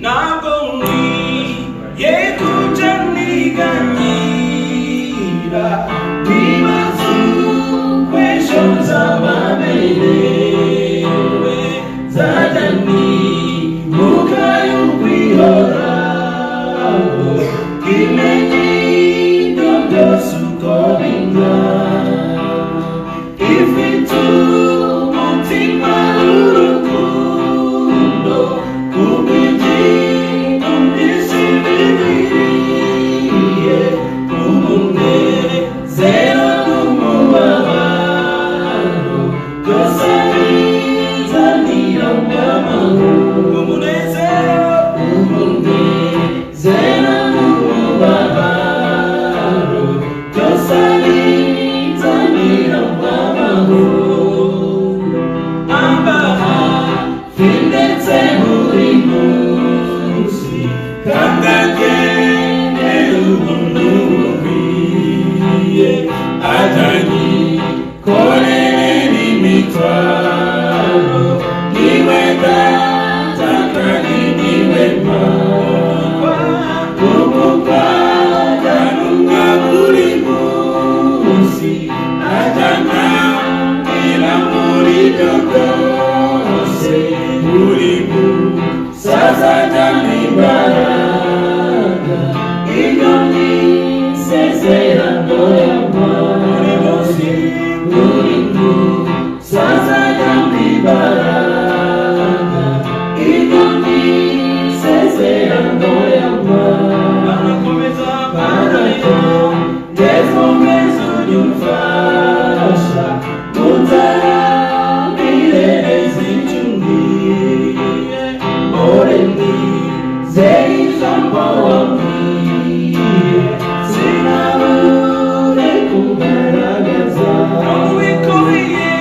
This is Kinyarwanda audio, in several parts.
Nagoni yekujaniganyira bimazu questions ababerewe zadani mukayo kwihora kimenyi dodo sukoringa ifitu mutima urukundo kubiji umnisibiriye umunere zero numubabaro dosariza niyamwamahu umunezero umunezero numubabaro dosariza niyamwamahu ambaha findetse muri munsi kandagene ubunubwiye ajani korere n'imitwaro niwe data kandi niwe mama umukwaganunga buri munsi ajana ira muri byose buri musaza ajana imbaraga iyo ni isezerano y'amahoro buri musaza ajana imbaraga iyo ni isezerano y'amahoro ndekomeza unyumfasha mutaramire zicumbire oreni zeizambo wambwiye sinabure kugaragaza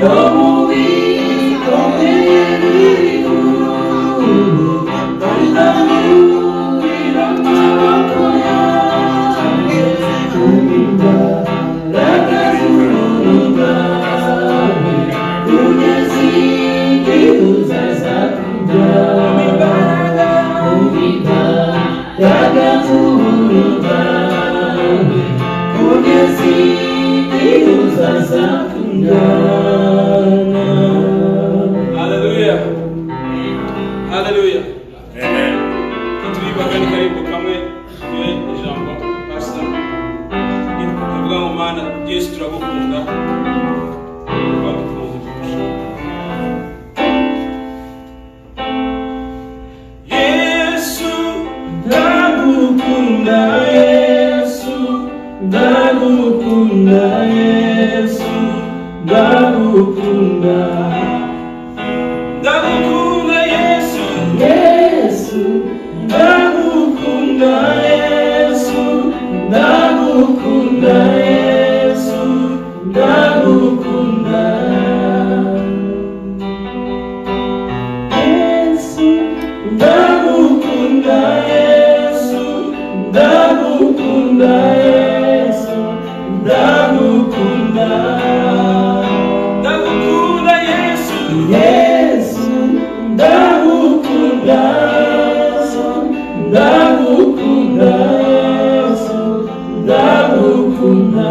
no mubikomeye b'ibihuru ndamurira amaboko yanjye imbaraga z'ubuntu bwawe kugeza igihe uzaza kubyara imbaraga z'ubuntu bwawe kugeza igihe uzaza kubyara. Haleluya, haleluya, amen. Turibagani karibu kamwe twe ijambo pastor ivuga ngo mana Yesu turagukunda Yesu ndagukunda Yesu ndagukunda Yesu ndagukunda ndagukunda Yesu Yesu ndagukunda Yesu ndagukunda Yesu ndagukunda Yesu ndagukunda Yesu ndagukunda Yesu ndagukunda ndagukunda Yesu Yesu ndagukunda Yesu ndagukunda Yesu ndagukunda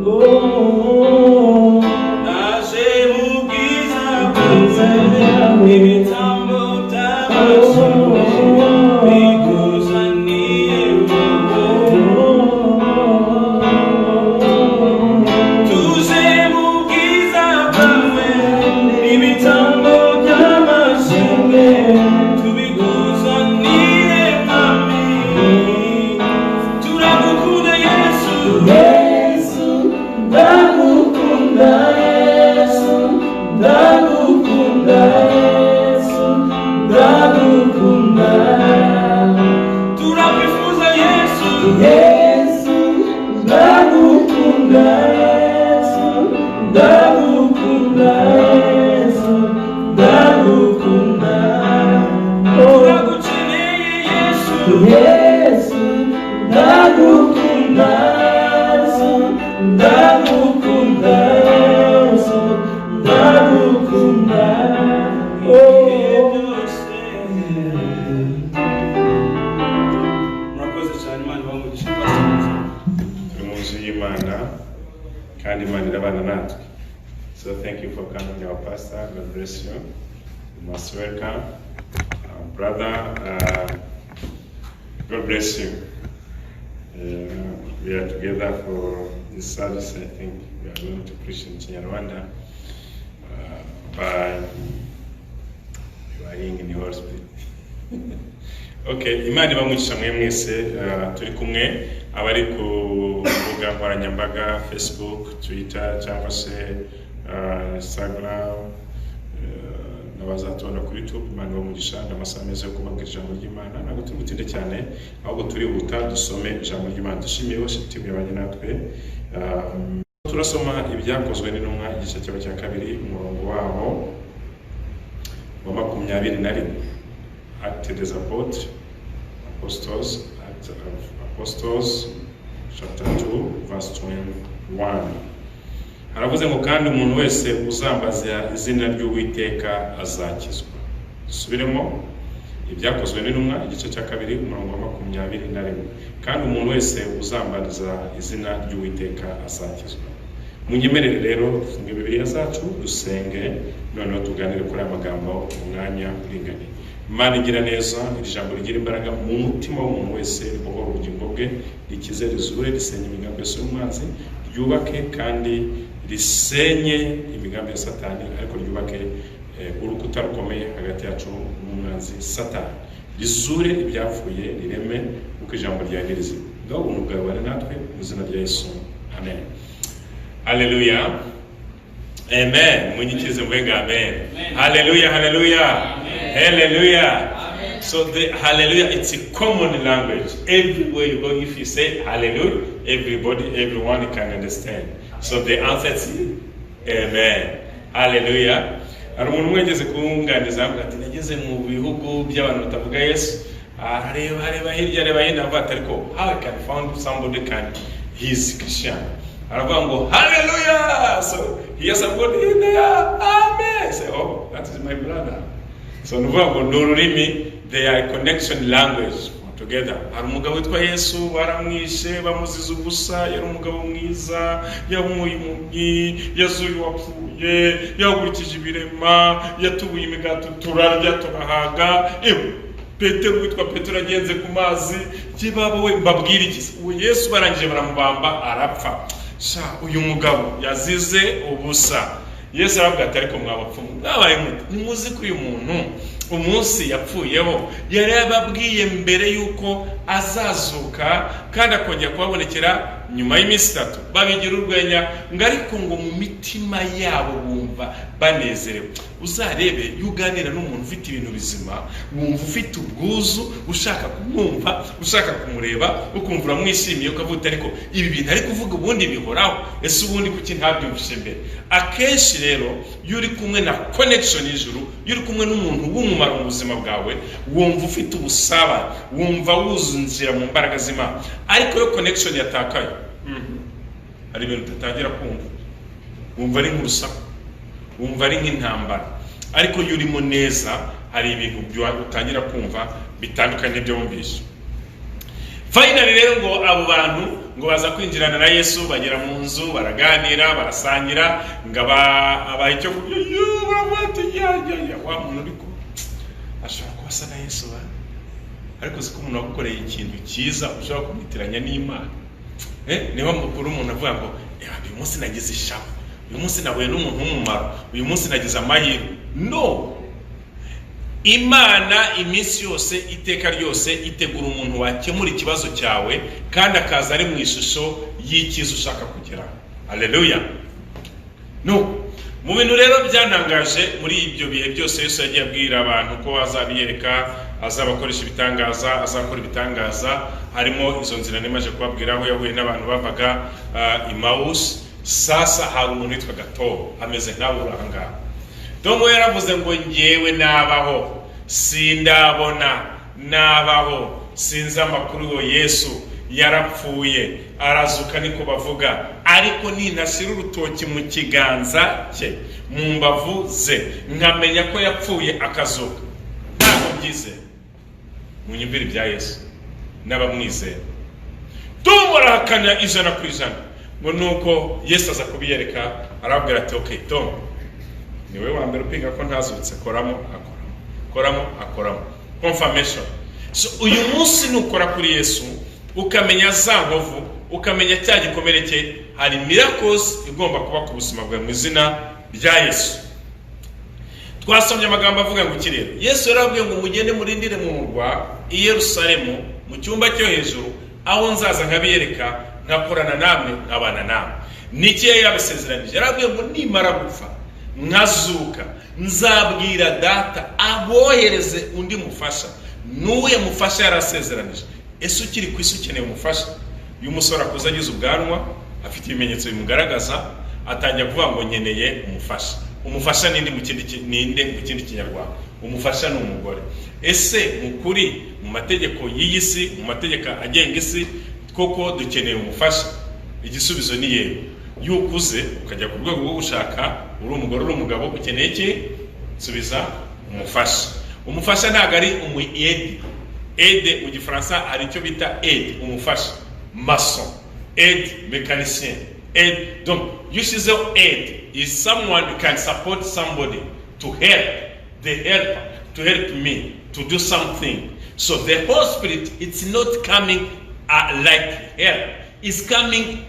oh naje mu bwiza bwawe ibitambo by'amashimwe bikuzaniye tuje mu bwiza bwawe ibitambo by'amashimwe tubikuzaniye mwami turagukunda Yesu Yesu ndagukunda Yesu ndagukunda Yesu ndagukunda turakwifuza Yesu Yesu ndagukunda Yesu ndagukunda Yesu ndagukunda turagukeneye Yesu Yesu ndagukunda Yesu ndagukunda Yesu kandi Imana irabana natwe. So thank you for coming, our pastor. God bless you. You must welcome our brother. God bless you. We are together for this service. I think we are going to preach in Kinyarwanda by in the Holy Spirit. Okay, Imana ibamugisha mwe mwese turi kumwe abari ku mbuga nkoranyambaga Facebook, Twitter cyangwa se Instagram n'abazatubona kuri YouTube. Imana ibamugisha n'amasaha meza yo kubabwira ijambo ry'Imana. Ntabwo turi butinde cyane ahubwo turi buta dusome ijambo ry'Imana. Dushimiye worship team yabanye natwe. Turasoma ibyakozwe n'intumwa igice cya kabiri umurongo waho wa 21. Acted as Apostles, Acts of Apostles, chapter 2, verse 21. Haravuze ngo kandi umuntu wese uzambaza izina ry'Uwiteka azakizwa. Subiremo ibyakozwe n'intumwa igice cya kabiri umurongo wa 21. Kandi umuntu wese uzambaza izina ry'Uwiteka azakizwa. Munyemerere rero dufunge Bibiliya zacu dusenge noneho tuganire kuri aya magambo umwanya uringaniye. Imana igira neza, iri jambo rigira imbaraga mu mutima w'umuntu wese, ribohora ubugingo bwe, rikize rizure, risenye imigambi yose y'umwanzi, ryubake kandi risenye imigambi ya Satani, ariko ryubake urukuta rukomeye hagati yacu n'umwanzi Satani. Rizure ibyapfuye, rireme uko ijambo ryawe rizima. Ngaho ubuntu bwawe bari natwe mu izina rya Yesu. Amen. Hallelujah. Amen. Munyikize mwenga amen. Hallelujah, hallelujah. Hallelujah. Amen. So the hallelujah, it's a common language. Everywhere you go, if you say hallelujah, everyone can understand. So the answer is amen. Hallelujah. Hari umuntu mwegeze kunganiza ati nageze mu bihugu by'abantu batavuga Yesu. Areba hirya areba hino avuga ariko how I can find somebody he is Christian. Aravuga ngo hallelujah. So he has somebody in there. Amen. Say, oh, that is my brother. So nuvuga ngo n'ururimi, they are connection language together. Hari umugabo witwa Yesu baramwishe bamuziza ubusa, yari umugabo mwiza, yamuye impumyi, yazuye uwapfuye, yagurikije ibirema, yatubuye imigati turarya turahaga. Petero witwa Petero agenze ku mazi, kibaba we mbabwira iki? Uwo Yesu barangije baramubamba arapfa. Sha uyu mugabo yazize ubusa. Yesu aravuga ati ariko mwabapfumu mwabaye muti nimuzi ko uyu muntu umunsi yapfuyeho yari yababwiye mbere yuko azazuka kandi akongera kubabonekera nyuma y'iminsi 3. Babigira urwenya ngo ariko ngo mu mitima yabo bumva banezerewe. Uzarebe yuganira n'umuntu ufite ibintu bizima, wumva ufite ubwuzu, ushaka kumwumva, ushaka kumureba, ukumva uramwishimiye ukavuga ariko ibi bintu ari kuvuga ubundi bihoraho, ese ubundi kuki ntabyumvishe mbere. Akenshi rero yuri kumwe na connection y'ijuru, yuri kumwe n'umuntu w'umumaro mu buzima bwawe, wumva ufite ubusaba, wumva wuzunzira mu mbaraga z'Imana. Ariko yo connection yatakaye, hari ibintu utatangira kumva, wumva ari nk'urusaku, wumva ari nk'intambara. Ariko yurimo neza hari ibintu utangira kumva bitandukanye n'ibyo wumvishe. Finally rero ngo abo bantu ngo baza kwinjirana na Yesu, bagera mu nzu, baraganira, barasangira, ngo abaha icyo baravuga ya wa muntu uriko ashobora kuba asa na Yesu ariko siko umuntu wagukoreye ikintu cyiza ushobora kumwitiranya n'Imana. Niba mukuru umuntu avuga ngo uyu munsi nagize ishavu, uyu munsi nahuye n'umuntu w'umumaro, uyu munsi nagize amahirwe. No, Imana iminsi yose iteka ryose itegura umuntu wakemura ikibazo cyawe kandi akaza ari mu ishusho y'ikiza ushaka kugeraho. Haleluya. No, mu bintu rero byanangaje muri ibyo bihe byose Yesu yagiye abwira abantu ko azabiyereka, azabakoresha ibitangaza, azakora ibitangaza, harimo izo nzira nemaje kubabwira aho yahuye n'abantu bavaga Emmaus. Sasa hari umuntu witwa Gato ameze nkawe uranga. Domo yaravuze ngo ngewe nabaho sindabona, nabaho sinzi amakuru yo Yesu yarapfuye arazuka niko bavuga, ariko ninashyira urutoki mu kiganza cye mu mbavu ze nkamenya ko yapfuye akazuka. Ntabwo byize munyumvira ibya Yesu n'abamwizera. Tumurahakana 100%. ngo nuko Yesu aza kubiyereka arabwira ati okay Tom niwe wa mbere upinga ko ntazutse koramo confirmation. So uyu munsi nukora kuri Yesu ukamenya za nkovu ukamenya cya gikomere cye, hari miracles igomba kuba ku buzima bwawe mu izina rya Yesu. Twasomye amagambo avuga ngo kirero Yesu yarabwiye ngo mugende murindire mu murwa i Yerusalemu mu cyumba cyo hejuru aho nzaza nkabiyereka nkakorana namwe nkabana namwe. Niki yabasezeranije? Yarabwiye ngo nimara gupfa nkazuka nzabwira data abohereze undi mufasha. Nuye mufasha yarasezeranije. Ese ukiri ku isi ukeneye umufasha? Uyu musore akuze agize ubwanwa afite ibimenyetso bimugaragaza atangira kuvuga ngo nkeneye umufasha. Umufasha ninde mu kindi kinyarwanda? Umufasha ni umugore. Ese mukuri mu mategeko y'iyi si, mu mategeko agenga isi koko dukeneye umufasha? Igisubizo ni yego. Yukuze ukajya ku rwego rwo gushaka uri umugore uri umugabo ukeneye iki? Subiza umufasha. Umufasha ntago ari aide mu gifaransa hari icyo bita aide umufasha, maçon, aide mécanicien, aide. Donc yushizeho aide is someone who can support somebody to help the helper, to help me to do something. So the Holy Spirit, it's not coming like help, it's coming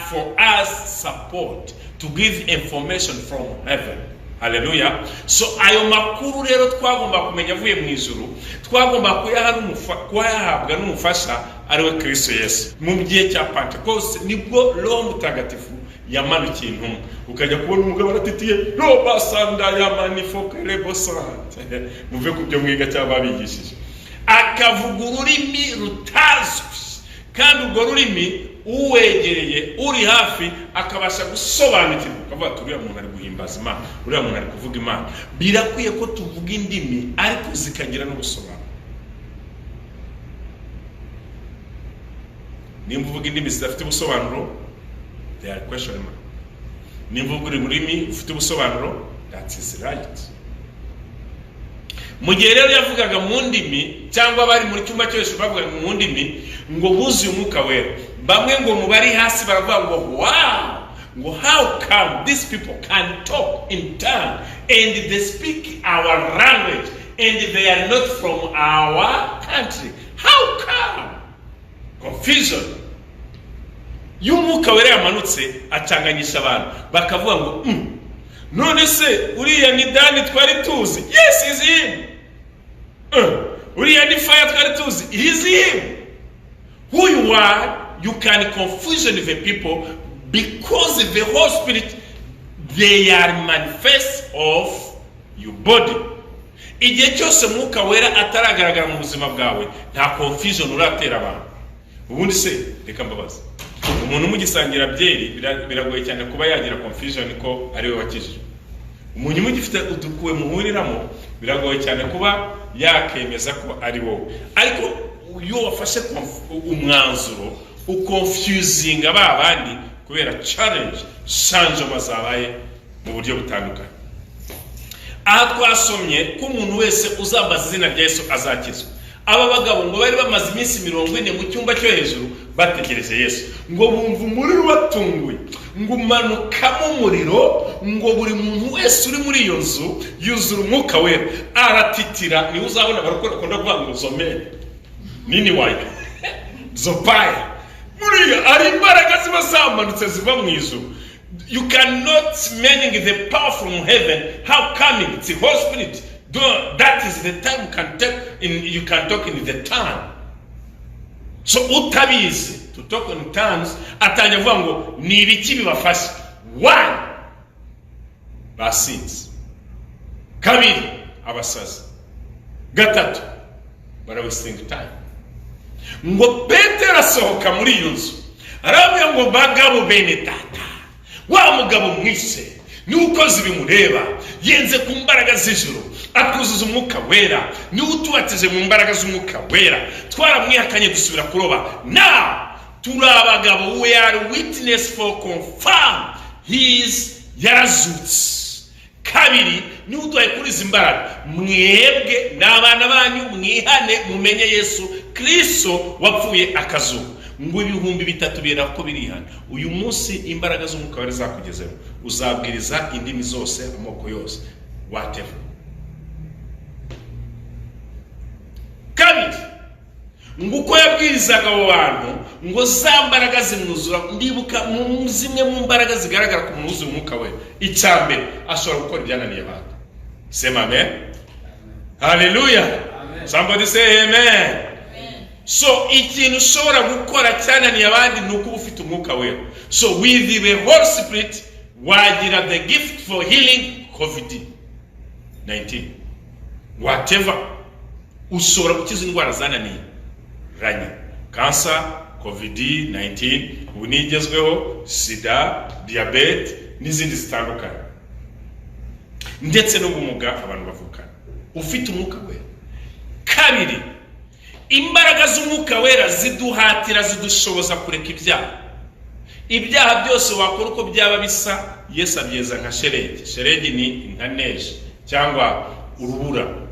for us support, to give information from heaven. Hallelujah. So ayo makuru rero twagomba kumenya avuye mu ijuru, twagomba kuyahabwa n'umufasha ariwe Kristo Yesu. Mu gihe cya Pentecost nibwo Roho Mutagatifu yamanukiye intumwa, ukajya kubona umugabo aratitiye no basanda ya manifoke rebosante muve ku byo mwiga cyangwa babigishije, akavuga ururimi rutazwi, kandi urwo rurimi uwegereye uri hafi akabasha gusobanukirwa, akavuga ati uriya muntu ari guhimbaza Imana, uriya muntu ari kuvuga Imana. Birakwiye ko tuvuga indimi ariko zikagira no gusobanura. Nimba uvuga indimi zidafite ubusobanuro, they are question mark. Nimba uvuga ururimi ufite ubusobanuro, that is right. Mu gihe rero yavugaga mu ndimi cyangwa bari muri cyumba cyose bavuga mu ndimi ngo buzuye umwuka wera, bamwe ngo mu bari hasi baravuga ngo wow, ngo how come these people can talk in tongue and they speak our language and they are not from our country? How come? Confusion. Y'umwuka wera yamanutse acanganyisha abantu bakavuga ngo none se uriya ni Dani twari tuzi? Yes, is him. Uriya ni Fire twari tuzi? Is him. Who you are, you can confusion the people because the Holy Spirit, they are manifest of your body. Igihe cyose mwuka wera ataragaragara mu buzima bwawe nta confusion uratera abantu. Ubundi se reka mbabaza, umuntu umugisangira byeri biragoye cyane kuba yagira confusion ko ari we wakijije. Umuntu umugifite udukuwe muhuriramo biragoye cyane kuba yakemeza ko ari wowe. Ariko iyo wafashe umwanzuro uconfusing abandi kubera challenge shanje mazabaye mu buryo butandukanye. Aha twasomye ko umuntu wese uzambaza izina rya Yesu azakizwa. Aba bagabo ngo bari bamaze iminsi 40 mu cyumba cyo hejuru bategereje Yesu, ngo bumva umuriro batunguye, ngo umanukamo umuriro, ngo buri muntu wese uri muri iyo nzu yuzura umwuka wera aratitira. Ni uzabona barokora konda kuvuga ngo zomere nini wayo zopaya muriya ari imbaraga ziba zamanutse ziva mu ijuru. You cannot meaning the power from heaven. How coming? It's the Holy Spirit. That is the time you can talk in the tongue. So utabizi to talk in tongues atanya vuga ngo ni ibiki bibafasha. 1, basinzi. 2, abasazi. 3, bara wasting time. Ngo Petero asohoka muri iyo nzu arabwira ngo bagabo bene tata, wa mugabo mwise ni ukoze bimureba yenze ku mbaraga z'ijuru atuzuza umwuka wera, ni utubatije mu mbaraga z'umwuka wera, twaramwihakanye dusubira kuroba. Now turabagabo, we are witness for confirm his yarazutse. 2, ni uduhaye kuri izi mbaraga, mwebwe n'abana banyu mwihane mumenye Yesu Kristo wapfuye akazuka. ngo ibihumbi 3 bera ko birihana. Uyu munsi imbaraga z'umwuka wera zakugezeho, uzabwiriza indimi zose, amoko yose, whatever. Kabiri, ngo uko yabwirizaga abo bantu, ngo za mbaraga zimwuzura. Ndibuka mu zimwe mu mbaraga zigaragara ku muntu wuzuye umwuka we, icyambere ashobora gukora ibyananiye abantu. Sema amen. Hallelujah. Somebody say amen. So ikintu ushobora gukora cyananiye abandi nuko ufite umwuka wera. So with the Holy Spirit wagira the gift for healing COVID-19, whatever. Ushobora gukiza indwara zananiye, ranya, cancer, COVID-19, unigezweho, sida, diabete n'izindi zitandukanye, ndetse n'ubumuga abantu bavukana. Ufite umwuka wera. Kabiri, imbaraga z'umwuka wera ziduhatira, zidushoboza kureka ibyaha. Ibyaha byose wakora uko byaba bisa, Yesu abyeza nka sheregi. Sheregi ni inka neje cyangwa urubura.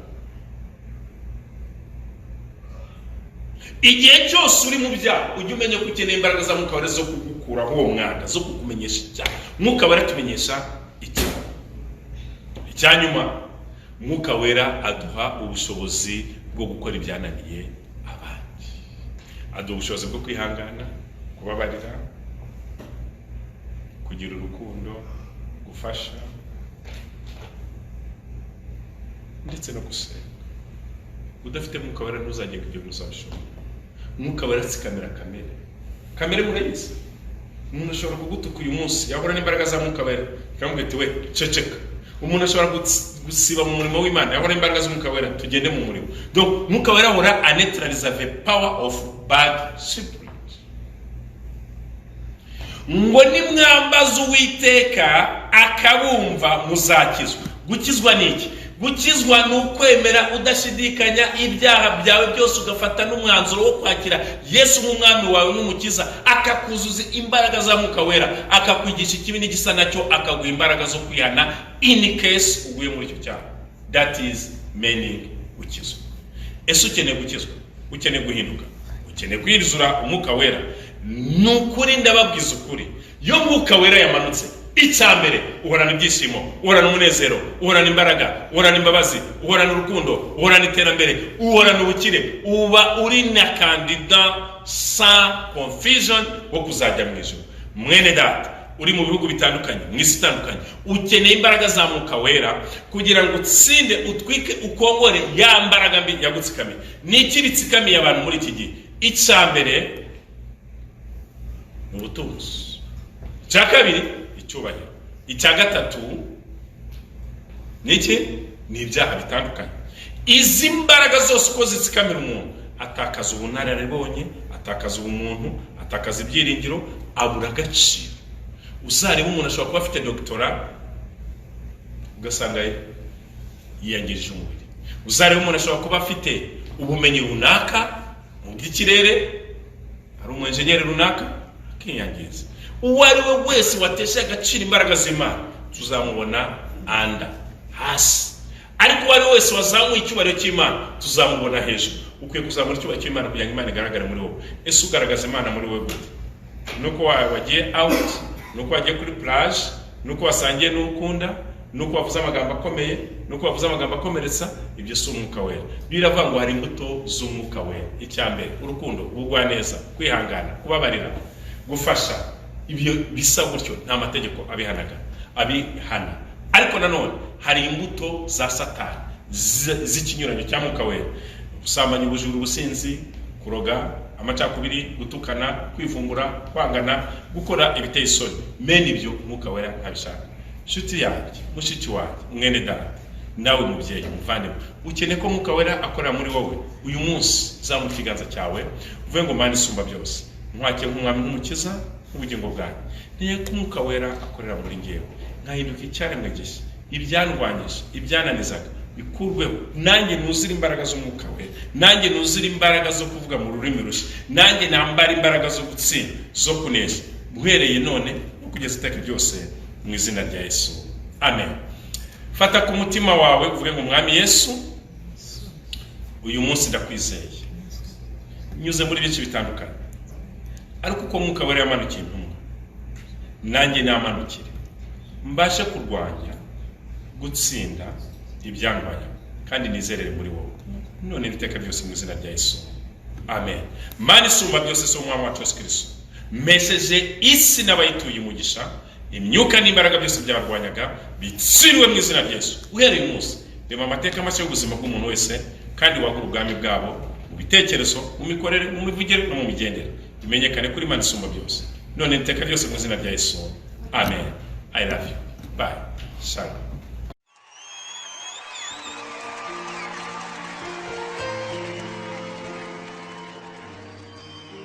Igihe cyose uri mu byaha, ujye umenya ko ukeneye imbaraga za mwuka wera zo kugukura uwo mwanda, zo kukumenyesha icyaha. Mwuka wera tumenyesha icyaha. Icyanyuma, mwuka wera aduha ubushobozi bwo gukora ibyananiye abandi. Aduha ubushobozi bwo kwihangana, kubabarira, kugira urukundo, gufasha, ndetse no gusenga. Udafite mwuka wera ntuzajye kujya muzashobora. Mwuka wera sikamera kamere. Kamere murayizi. Umuntu ashobora kugutuka uyu munsi, yahora n'imbaraga za mwuka wera, kamubwira ati we ceceka. Umuntu ashobora gusiba mu murimo w'Imana, yahora imbaraga z'umwuka wera, tugende mu murimo. Donc mwuka wera ahora anetraliza the power of bad spirit. Ngo nimwambaza Uwiteka akabumva muzakizwa. Gukizwa niki? Gukizwa ni ukwemera udashidikanya ibyaha byawe byose, ugafata n'umwanzuro wo kwakira Yesu nk'umwami wawe n'umukiza, akakuzuza imbaraga za mwuka wera, akakwigisha ikibi n'igisa nacyo, akaguha imbaraga zo kwihana in case uguye muri icyo cyaha. That is meaning gukizwa. Ese ukeneye gukizwa? Ukeneye guhinduka? Ukeneye kwizura umwuka wera? Nukuri ndababwiza ukuri, yo mwuka wera yamanutse, icyambere uhorana ibyishimo, uhorana umunezero, uhorana imbaraga, uhorana imbabazi, uhorana urukundo, uhorana iterambere, uhorana ubukire, uba uri na kandida sans confusion wo kuzajya mu ijuru. Mwene data uri mu bihugu bitandukanye, mu isi itandukanye, ukeneye imbaraga za mwuka wera kugira ngo utsinde, utwike, ukongore ya mbaraga mbi yagutsikamiye. Niki bitsikamiye abantu muri iki gihe? Icyambere ni ubutunzi, icya kabiri icyubahiro, icya gatatu niki? Ni ibyaha bitandukanye. Izi mbaraga zose uko zitsikamira umuntu, atakaza ubunararibonye, atakaza ubumuntu, atakaza ibyiringiro, abura agaciro. Uzareba umuntu ashobora kuba afite doctora ugasanga yiyangirije umubiri. Uzareba umuntu ashobora kuba afite ubumenyi runaka mu by'ikirere, ari umunjeniyeri runaka, akiyangiza. Uwo ari we wese watesha agaciro imbaraga z'Imana, tuzamubona anda hasi. Ariko uwo ari we wese wazamuye icyubahiro cy'Imana, tuzamubona hejuru. Ukwiye kuzamura icyubahiro cy'Imana kugira ngo Imana igaragare muri wowe. Ese ugaragaza Imana muri wowe gute? Nuko wagiye out, nuko wagiye kuri plage, nuko wasangiye n'ukunda, nuko wavuze amagambo akomeye, nuko wavuze amagambo akomeretsa, ibyo si umwuka wera. Biravuga ngo hari imbuto z'umwuka wera. Icyambere urukundo, ubugwaneza, kwihangana, kubabarira, gufasha. Ibyo bisa gutyo nta mategeko abihana. Ariko nanone hari imbuto za Satani z'ikinyuranyo cya mwuka wera: gusambanya, ubujura, ubusinzi, kuroga, amacakubiri, gutukana, kwivumbura, kwangana, gukora ibiteye isoni. Mene ibyo mwuka wera ntabishaka. Nshuti yanjye, mushiki wanjye, mwene data, nawe mubyeyi, muvandimwe, ukeneye ko mwuka wera akorera muri wowe. Uyu munsi zamura ikiganza cyawe uvuge ngo Mana isumba byose, nkwakire nk'umwami n'umukiza ubugingo bwanjye. Niye ko mwuka wera akorera muri ngewe, nkahinduka icyaremwe gishya, ibyandwanyije, ibyananizaga bikurweho, nanjye nuzira imbaraga z'umwuka wera, nanjye nuzira imbaraga zo kuvuga mu rurimi rushya, nanjye nambara imbaraga zo gutsinda, zo kunesha, guhereye none no kugeza iteka ryose, mu izina rya Yesu, amen. Fata ku mutima wawe uvuge ngo Mwami Yesu, uyu munsi ndakwizeye. Nyuze muri byinshi bitandukanye, ariko uko mwuka wera yamanukiye intumwa nanjye namanukire mbashe kurwanya gutsinda ibyangwanya kandi nizerere muri wowe none n'iteka ryose mu izina rya Yesu amen. Mana isumba byose so umwami wacu Yesu Kristo mesheje isi n'abayituye umugisha imyuka n'imbaraga byose byarwanyaga bitsiriwe mu izina rya Yesu uhereye umunsi rema amateka mashya y'ubuzima bw'umuntu wese kandi wagura ubwami bwabo mu bitekerezo mu mikorere mu mivugire no mu migendere bimenyekane kuri Mana isumba byose none n'iteka ryose mu izina rya Yesu amen. I love you. Bye. Shalom.